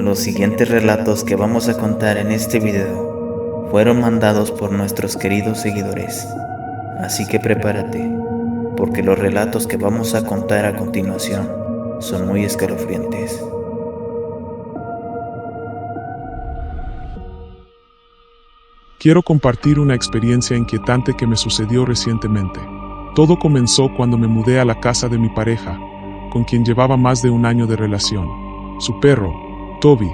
Los siguientes relatos que vamos a contar en este video fueron mandados por nuestros queridos seguidores, así que prepárate, porque los relatos que vamos a contar a continuación son muy escalofriantes. Quiero compartir una experiencia inquietante que me sucedió recientemente. Todo comenzó cuando me mudé a la casa de mi pareja, con quien llevaba más de un año de relación. Su perro, Toby,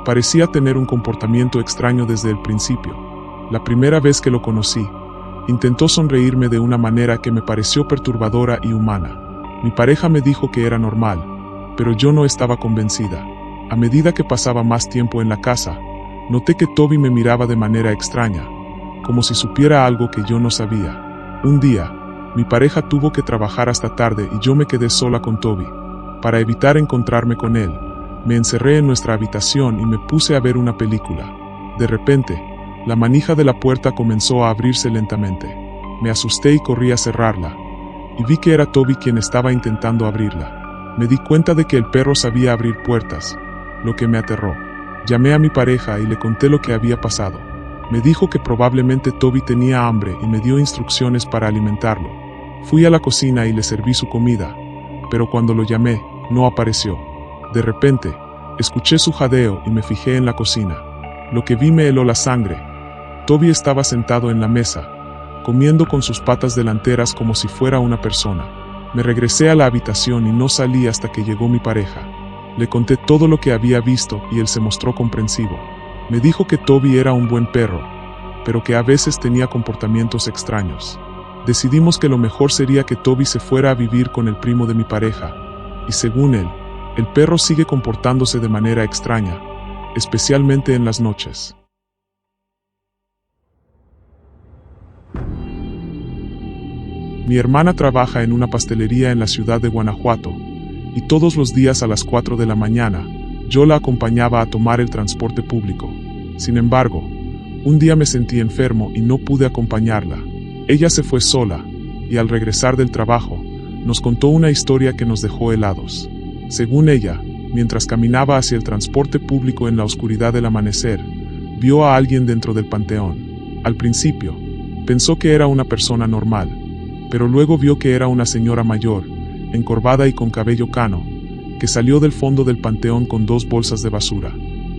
parecía tener un comportamiento extraño desde el principio. La primera vez que lo conocí, intentó sonreírme de una manera que me pareció perturbadora y humana. Mi pareja me dijo que era normal, pero yo no estaba convencida. A medida que pasaba más tiempo en la casa, noté que Toby me miraba de manera extraña, como si supiera algo que yo no sabía. Un día, mi pareja tuvo que trabajar hasta tarde y yo me quedé sola con Toby. Para evitar encontrarme con él, me encerré en nuestra habitación y me puse a ver una película. De repente, la manija de la puerta comenzó a abrirse lentamente. Me asusté y corrí a cerrarla, y vi que era Toby quien estaba intentando abrirla. Me di cuenta de que el perro sabía abrir puertas, lo que me aterró. Llamé a mi pareja y le conté lo que había pasado. Me dijo que probablemente Toby tenía hambre y me dio instrucciones para alimentarlo. Fui a la cocina y le serví su comida, pero cuando lo llamé, no apareció. De repente, escuché su jadeo y me fijé en la cocina. Lo que vi me heló la sangre. Toby estaba sentado en la mesa, comiendo con sus patas delanteras como si fuera una persona. Me regresé a la habitación y no salí hasta que llegó mi pareja. Le conté todo lo que había visto y él se mostró comprensivo. Me dijo que Toby era un buen perro, pero que a veces tenía comportamientos extraños. Decidimos que lo mejor sería que Toby se fuera a vivir con el primo de mi pareja, y según él, el perro sigue comportándose de manera extraña, especialmente en las noches. Mi hermana trabaja en una pastelería en la ciudad de Guanajuato, y todos los días a las 4 de la mañana, yo la acompañaba a tomar el transporte público. Sin embargo, un día me sentí enfermo y no pude acompañarla. Ella se fue sola, y al regresar del trabajo, nos contó una historia que nos dejó helados. Según ella, mientras caminaba hacia el transporte público en la oscuridad del amanecer, vio a alguien dentro del panteón. Al principio, pensó que era una persona normal, pero luego vio que era una señora mayor, encorvada y con cabello cano, que salió del fondo del panteón con 2 bolsas de basura.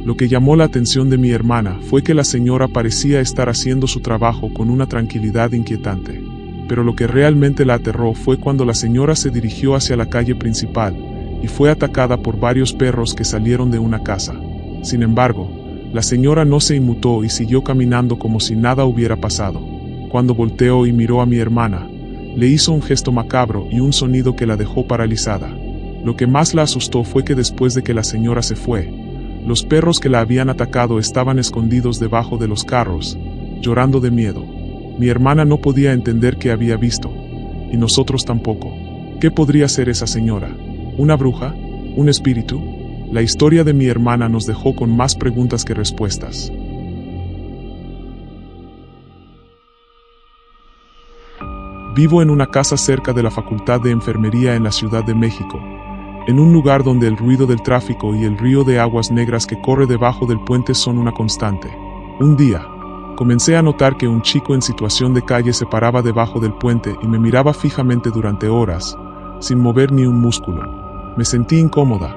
Lo que llamó la atención de mi hermana fue que la señora parecía estar haciendo su trabajo con una tranquilidad inquietante. Pero lo que realmente la aterró fue cuando la señora se dirigió hacia la calle principal y fue atacada por varios perros que salieron de una casa. Sin embargo, la señora no se inmutó y siguió caminando como si nada hubiera pasado. Cuando volteó y miró a mi hermana, le hizo un gesto macabro y un sonido que la dejó paralizada. Lo que más la asustó fue que después de que la señora se fue, los perros que la habían atacado estaban escondidos debajo de los carros, llorando de miedo. Mi hermana no podía entender qué había visto, y nosotros tampoco. ¿Qué podría ser esa señora? ¿Una bruja? ¿Un espíritu? La historia de mi hermana nos dejó con más preguntas que respuestas. Vivo en una casa cerca de la Facultad de Enfermería en la Ciudad de México, en un lugar donde el ruido del tráfico y el río de aguas negras que corre debajo del puente son una constante. Un día, comencé a notar que un chico en situación de calle se paraba debajo del puente y me miraba fijamente durante horas, sin mover ni un músculo. Me sentí incómoda,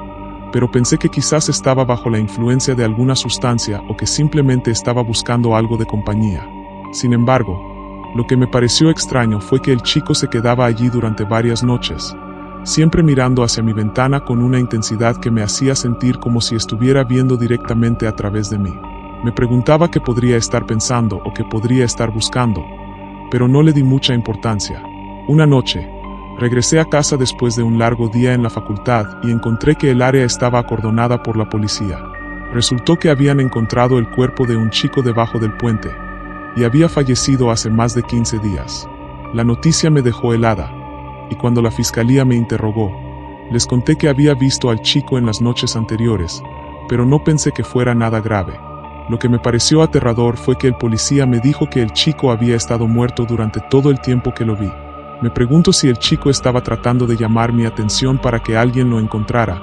pero pensé que quizás estaba bajo la influencia de alguna sustancia o que simplemente estaba buscando algo de compañía. Sin embargo, lo que me pareció extraño fue que el chico se quedaba allí durante varias noches, siempre mirando hacia mi ventana con una intensidad que me hacía sentir como si estuviera viendo directamente a través de mí. Me preguntaba qué podría estar pensando o qué podría estar buscando, pero no le di mucha importancia. Una noche, regresé a casa después de un largo día en la facultad y encontré que el área estaba acordonada por la policía. Resultó que habían encontrado el cuerpo de un chico debajo del puente, y había fallecido hace más de 15 días. La noticia me dejó helada, y cuando la fiscalía me interrogó, les conté que había visto al chico en las noches anteriores, pero no pensé que fuera nada grave. Lo que me pareció aterrador fue que el policía me dijo que el chico había estado muerto durante todo el tiempo que lo vi. Me pregunto si el chico estaba tratando de llamar mi atención para que alguien lo encontrara,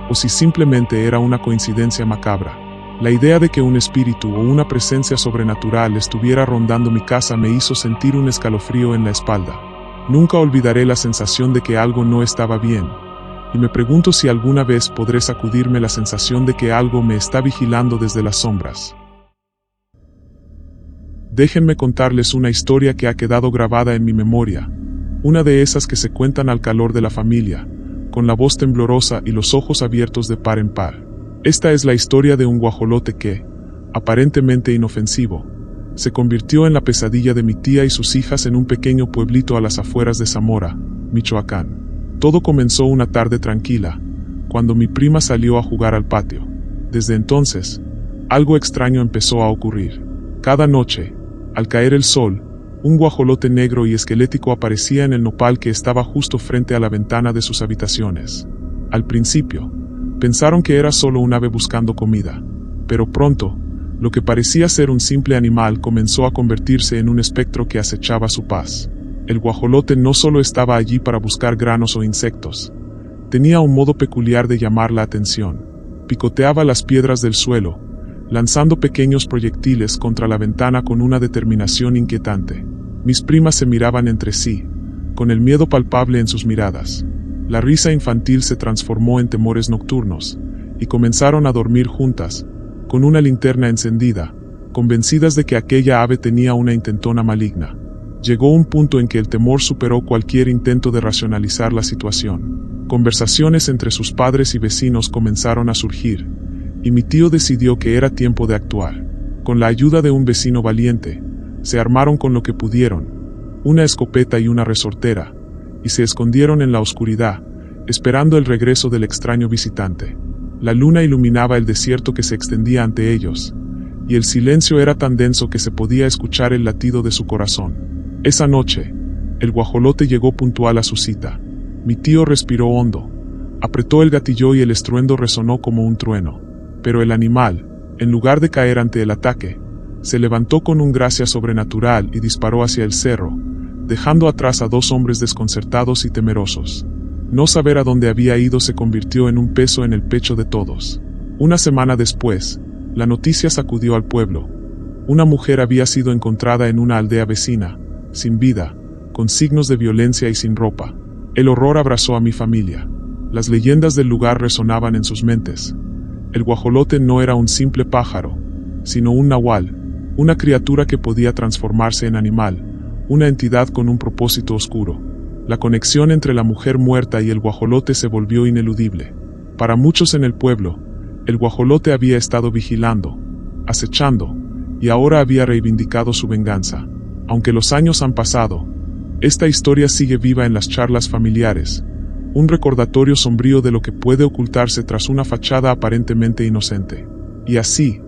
o si simplemente era una coincidencia macabra. La idea de que un espíritu o una presencia sobrenatural estuviera rondando mi casa me hizo sentir un escalofrío en la espalda. Nunca olvidaré la sensación de que algo no estaba bien, y me pregunto si alguna vez podré sacudirme la sensación de que algo me está vigilando desde las sombras. Déjenme contarles una historia que ha quedado grabada en mi memoria, una de esas que se cuentan al calor de la familia, con la voz temblorosa y los ojos abiertos de par en par. Esta es la historia de un guajolote que, aparentemente inofensivo, se convirtió en la pesadilla de mi tía y sus hijas en un pequeño pueblito a las afueras de Zamora, Michoacán. Todo comenzó una tarde tranquila, cuando mi prima salió a jugar al patio. Desde entonces, algo extraño empezó a ocurrir. Cada noche, al caer el sol, un guajolote negro y esquelético aparecía en el nopal que estaba justo frente a la ventana de sus habitaciones. Al principio, pensaron que era solo un ave buscando comida, pero pronto, lo que parecía ser un simple animal comenzó a convertirse en un espectro que acechaba su paz. El guajolote no solo estaba allí para buscar granos o insectos, tenía un modo peculiar de llamar la atención. Picoteaba las piedras del suelo, lanzando pequeños proyectiles contra la ventana con una determinación inquietante. Mis primas se miraban entre sí, con el miedo palpable en sus miradas. La risa infantil se transformó en temores nocturnos, y comenzaron a dormir juntas, con una linterna encendida, convencidas de que aquella ave tenía una intentona maligna. Llegó un punto en que el temor superó cualquier intento de racionalizar la situación. Conversaciones entre sus padres y vecinos comenzaron a surgir, y mi tío decidió que era tiempo de actuar. Con la ayuda de un vecino valiente, se armaron con lo que pudieron, una escopeta y una resortera, y se escondieron en la oscuridad, esperando el regreso del extraño visitante. La luna iluminaba el desierto que se extendía ante ellos, y el silencio era tan denso que se podía escuchar el latido de su corazón. Esa noche, el guajolote llegó puntual a su cita. Mi tío respiró hondo, apretó el gatillo y el estruendo resonó como un trueno. Pero el animal, en lugar de caer ante el ataque, se levantó con un gracia sobrenatural y disparó hacia el cerro, dejando atrás a dos hombres desconcertados y temerosos. No saber a dónde había ido se convirtió en un peso en el pecho de todos. Una semana después, la noticia sacudió al pueblo. Una mujer había sido encontrada en una aldea vecina, sin vida, con signos de violencia y sin ropa. El horror abrazó a mi familia. Las leyendas del lugar resonaban en sus mentes. El guajolote no era un simple pájaro, sino un nahual, una criatura que podía transformarse en animal, una entidad con un propósito oscuro. La conexión entre la mujer muerta y el guajolote se volvió ineludible. Para muchos en el pueblo, el guajolote había estado vigilando, acechando, y ahora había reivindicado su venganza. Aunque los años han pasado, esta historia sigue viva en las charlas familiares, un recordatorio sombrío de lo que puede ocultarse tras una fachada aparentemente inocente. Y así,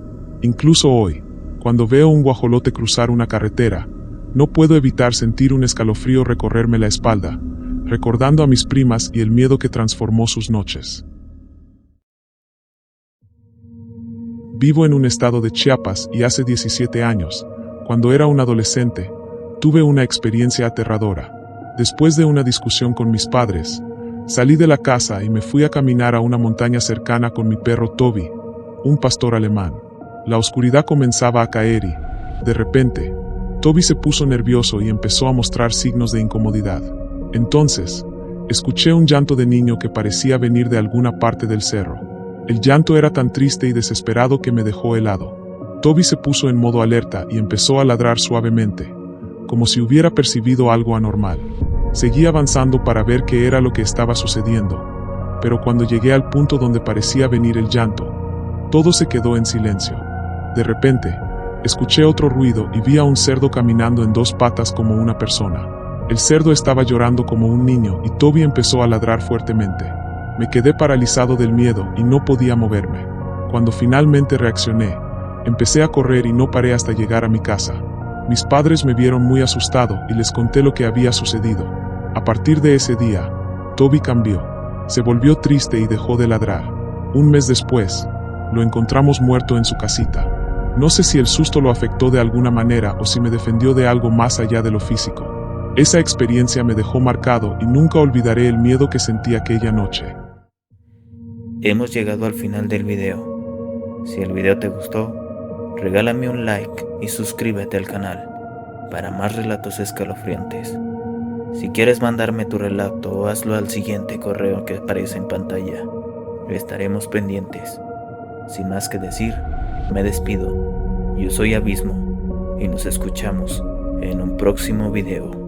incluso hoy, cuando veo un guajolote cruzar una carretera, no puedo evitar sentir un escalofrío recorrerme la espalda, recordando a mis primas y el miedo que transformó sus noches. Vivo en un estado de Chiapas y hace 17 años, cuando era un adolescente, tuve una experiencia aterradora. Después de una discusión con mis padres, salí de la casa y me fui a caminar a una montaña cercana con mi perro Toby, un pastor alemán. La oscuridad comenzaba a caer y, de repente, Toby se puso nervioso y empezó a mostrar signos de incomodidad. Entonces, escuché un llanto de niño que parecía venir de alguna parte del cerro. El llanto era tan triste y desesperado que me dejó helado. Toby se puso en modo alerta y empezó a ladrar suavemente, como si hubiera percibido algo anormal. Seguí avanzando para ver qué era lo que estaba sucediendo, pero cuando llegué al punto donde parecía venir el llanto, todo se quedó en silencio. De repente, escuché otro ruido y vi a un cerdo caminando en dos patas como una persona. El cerdo estaba llorando como un niño y Toby empezó a ladrar fuertemente. Me quedé paralizado del miedo y no podía moverme. Cuando finalmente reaccioné, empecé a correr y no paré hasta llegar a mi casa. Mis padres me vieron muy asustado y les conté lo que había sucedido. A partir de ese día, Toby cambió. Se volvió triste y dejó de ladrar. Un mes después, lo encontramos muerto en su casita. No sé si el susto lo afectó de alguna manera o si me defendió de algo más allá de lo físico. Esa experiencia me dejó marcado y nunca olvidaré el miedo que sentí aquella noche. Hemos llegado al final del video. Si el video te gustó, regálame un like y suscríbete al canal para más relatos escalofriantes. Si quieres mandarme tu relato, hazlo al siguiente correo que aparece en pantalla. Estaremos pendientes. Sin más que decir, me despido. Yo soy Abismo y nos escuchamos en un próximo video.